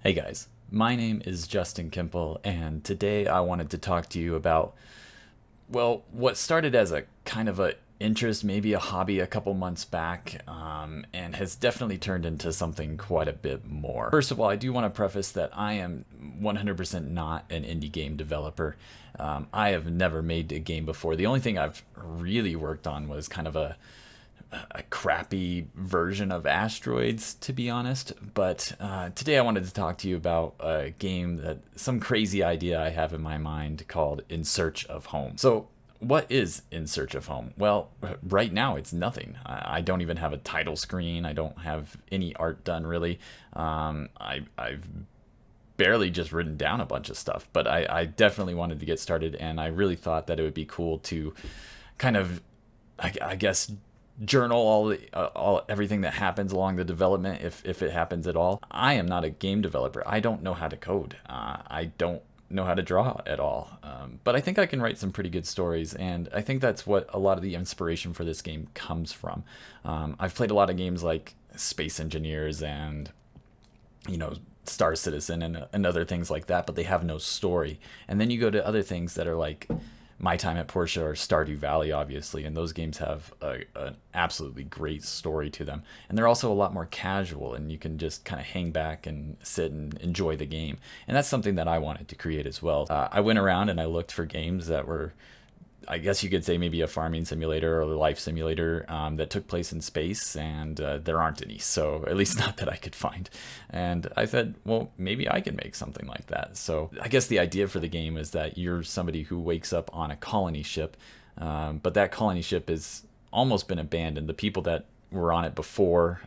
Hey guys, my name is Justin Kimple, and today I wanted to talk to you about, well, what started as a kind of a interest, maybe a hobby a couple months back, and has definitely turned into something quite a bit more. First of all, I do want to preface that I am 100% not an indie game developer. I have never made a game before. The only thing I've really worked on was kind of a crappy version of Asteroids, to be honest. But today I wanted to talk to you about a game that some crazy idea I have in my mind called In Search of Home. So, what is In Search of Home? Well, right now it's nothing. I don't even have a title screen. I don't have any art done really. I've barely just written down a bunch of stuff, but I definitely wanted to get started, and I really thought that it would be cool to kind of, I guess, journal all everything that happens along the development, if it happens at all. I am not a game developer. I don't know how to code. I don't know how to draw at all. But I think I can write some pretty good stories, and I think that's what a lot of the inspiration for this game comes from. I've played a lot of games like Space Engineers and Star Citizen and other things like that, but they have no story. And then you go to other things that are like My Time at Porsche or Stardew Valley, obviously, and those games have an absolutely great story to them. And they're also a lot more casual, and you can just kind of hang back and sit and enjoy the game. And that's something that I wanted to create as well. I went around and I looked for games that were, I guess you could say, maybe a farming simulator or a life simulator that took place in space, and there aren't any, so at least not that I could find. And I said, well, maybe I can make something like that. So I guess the idea for the game is that you're somebody who wakes up on a colony ship, but that colony ship has almost been abandoned. The people that were on it before,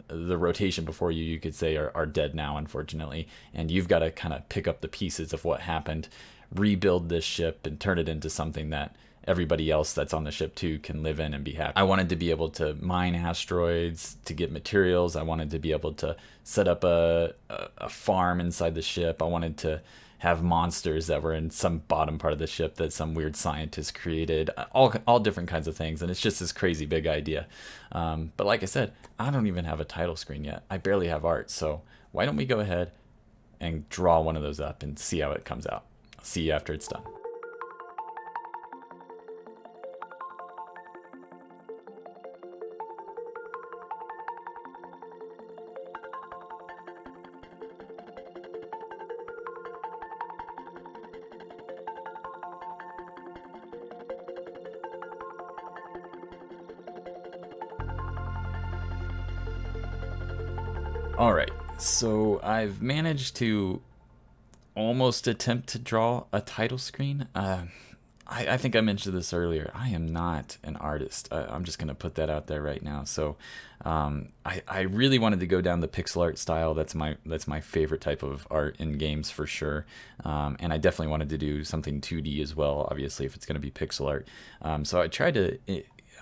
the rotation before you could say, are dead now, unfortunately, and you've got to kind of pick up the pieces of what happened, rebuild this ship, and turn it into something that everybody else that's on the ship too can live in and be happy. I wanted to be able to mine asteroids to get materials. I wanted to be able to set up a farm inside the ship. I wanted to have monsters that were in some bottom part of the ship that some weird scientist created. All different kinds of things, and it's just this crazy big idea. But like I said, I don't even have a title screen yet. I barely have art, so why don't we go ahead and draw one of those up and see how it comes out. I'll see you after it's done. All right, so I've managed to almost attempt to draw a title screen. I think I mentioned this earlier. I am not an artist. I'm just gonna put that out there right now. So I really wanted to go down the pixel art style. That's my favorite type of art in games for sure. And I definitely wanted to do something 2D as well. Obviously, if it's gonna be pixel art. So I tried to,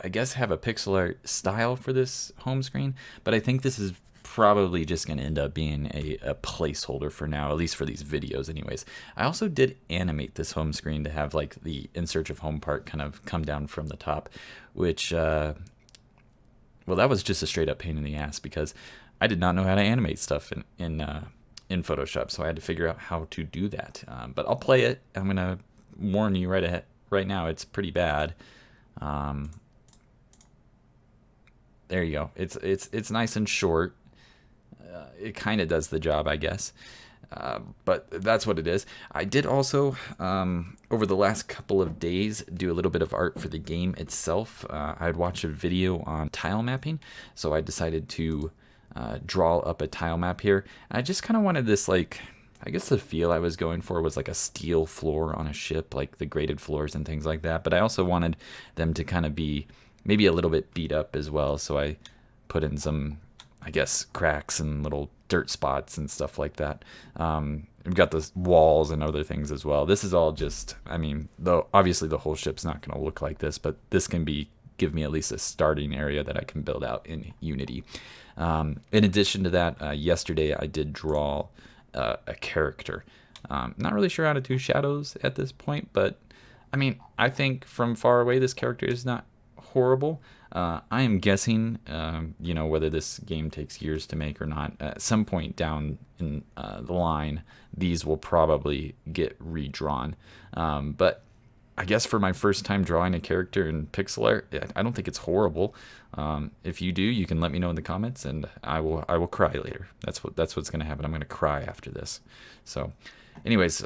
I guess, have a pixel art style for this home screen. But I think this is probably just going to end up being a placeholder for now, at least for these videos anyways. I also did animate this home screen to have like the In Search of Home part kind of come down from the top, which, well, that was just a straight up pain in the ass because I did not know how to animate stuff in Photoshop, so I had to figure out how to do that. But I'll play it. I'm going to warn you right now, it's pretty bad. There you go. It's nice and short. It kind of does the job, I guess. But that's what it is. I did also, over the last couple of days, do a little bit of art for the game itself. I'd watched a video on tile mapping, so I decided to draw up a tile map here. I just kind of wanted this, like, I guess the feel I was going for was like a steel floor on a ship, like the graded floors and things like that. But I also wanted them to kind of be maybe a little bit beat up as well, so I put in some, I guess, cracks and little dirt spots and stuff like that. We've got the walls and other things as well. This is all just, I mean, though obviously the whole ship's not going to look like this, but this can give me at least a starting area that I can build out in Unity. In addition to that, yesterday I did draw a character. Not really sure how to do shadows at this point, but I mean, I think from far away this character is not horrible. I am guessing, you know, whether this game takes years to make or not. At some point down in the line, these will probably get redrawn. But I guess for my first time drawing a character in pixel art, I don't think it's horrible. If you do, you can let me know in the comments, and I will cry later. That's what's gonna happen. I'm gonna cry after this. So, anyways,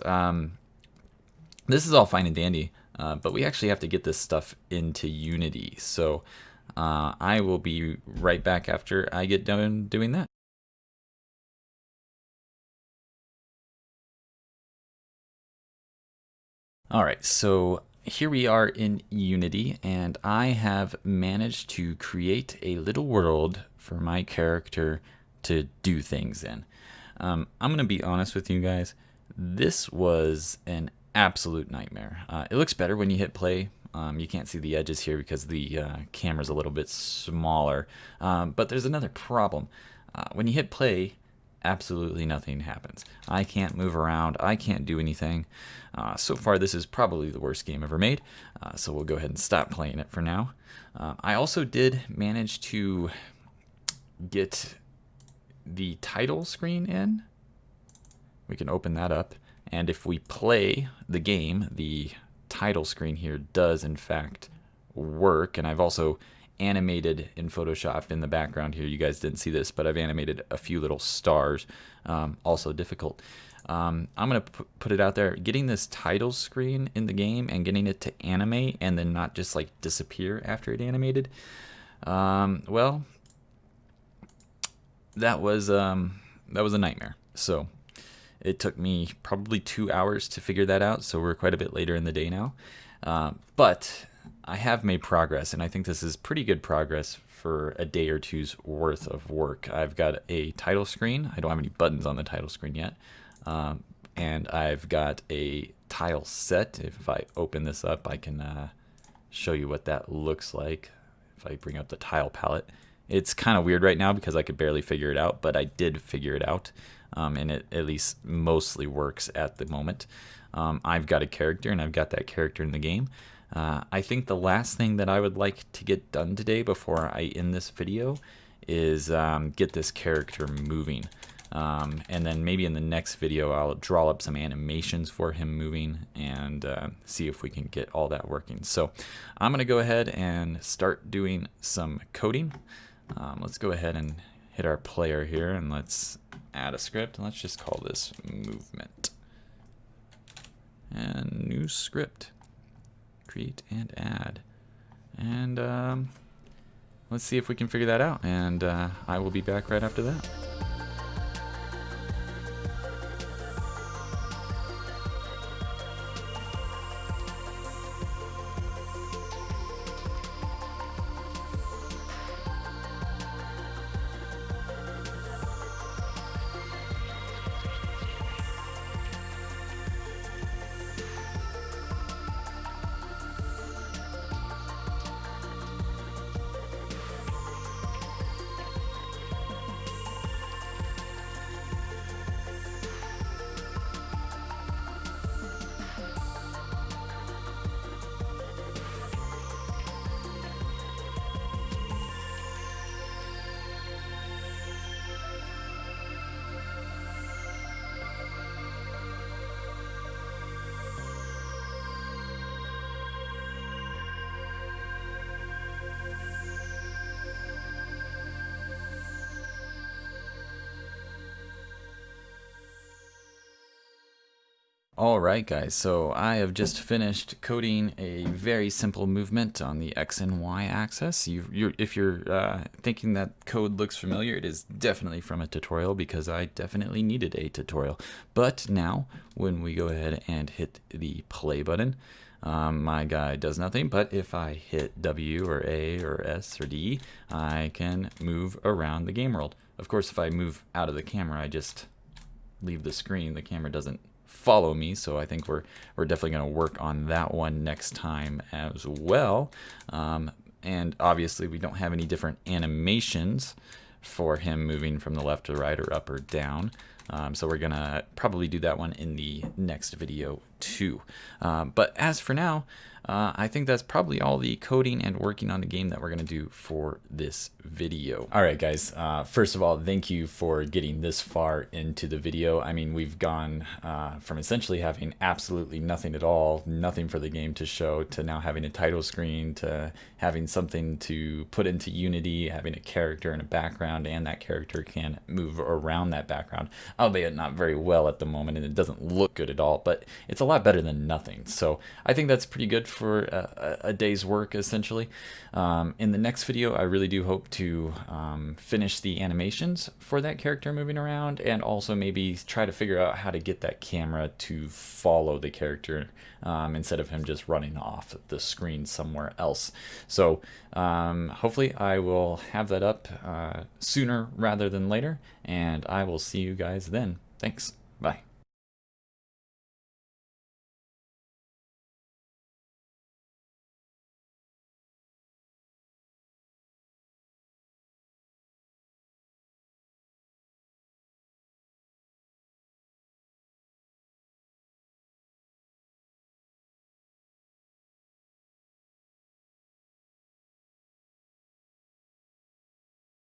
this is all fine and dandy, but we actually have to get this stuff into Unity. So I will be right back after I get done doing that. All right, so here we are in Unity, and I have managed to create a little world for my character to do things in. I'm going to be honest with you guys. This was an absolute nightmare. It looks better when you hit play. You can't see the edges here because the camera's a little bit smaller. But there's another problem. When you hit play, absolutely nothing happens. I can't move around. I can't do anything. So far, this is probably the worst game ever made. So we'll go ahead and stop playing it for now. I also did manage to get the title screen in. We can open that up. And if we play the game, the title screen here does in fact work. And I've also animated in Photoshop in the background here. You guys didn't see this, but I've animated a few little stars. Also difficult. I'm going to put it out there. Getting this title screen in the game and getting it to animate and then not just like disappear after it animated. Well, that was a nightmare. So it took me probably 2 hours to figure that out. So we're quite a bit later in the day now. But I have made progress, and I think this is pretty good progress for a day or two's worth of work. I've got a title screen. I don't have any buttons on the title screen yet. And I've got a tile set. If I open this up, I can show you what that looks like. If I bring up the tile palette. It's kind of weird right now because I could barely figure it out, but I did figure it out. And it at least mostly works at the moment. I've got a character, and I've got that character in the game. I think the last thing that I would like to get done today before I end this video is get this character moving. And then maybe in the next video I'll draw up some animations for him moving and see if we can get all that working. So I'm going to go ahead and start doing some coding. Let's go ahead and hit our player here, and let's add a script. Let's just call this movement. And new script. Create and add. And let's see if we can figure that out. And I will be back right after that. Alright guys, so I have just finished coding a very simple movement on the X and Y axis. If you're thinking that code looks familiar, it is definitely from a tutorial because I definitely needed a tutorial. But now, when we go ahead and hit the play button, my guy does nothing, but if I hit W or A or S or D, I can move around the game world. Of course, if I move out of the camera, I just leave the screen. The camera doesn't follow me, so I think we're definitely going to work on that one next time as well. And obviously we don't have any different animations for him moving from the left to right or up or down. So we're gonna probably do that one in the next video too. But as for now, I think that's probably all the coding and working on the game that we're going to do for this video. All right, guys. First of all, thank you for getting this far into the video. I mean, we've gone from essentially having absolutely nothing at all, nothing for the game to show, to now having a title screen, to having something to put into Unity, having a character and a background, and that character can move around that background, albeit not very well at the moment, and it doesn't look good at all, but it's a lot better than nothing. So I think that's pretty good for a day's work, essentially. In the next video, I really do hope to finish the animations for that character moving around, and also maybe try to figure out how to get that camera to follow the character instead of him just running off the screen somewhere else. So hopefully I will have that up sooner rather than later, and I will see you guys then. Thanks. Bye.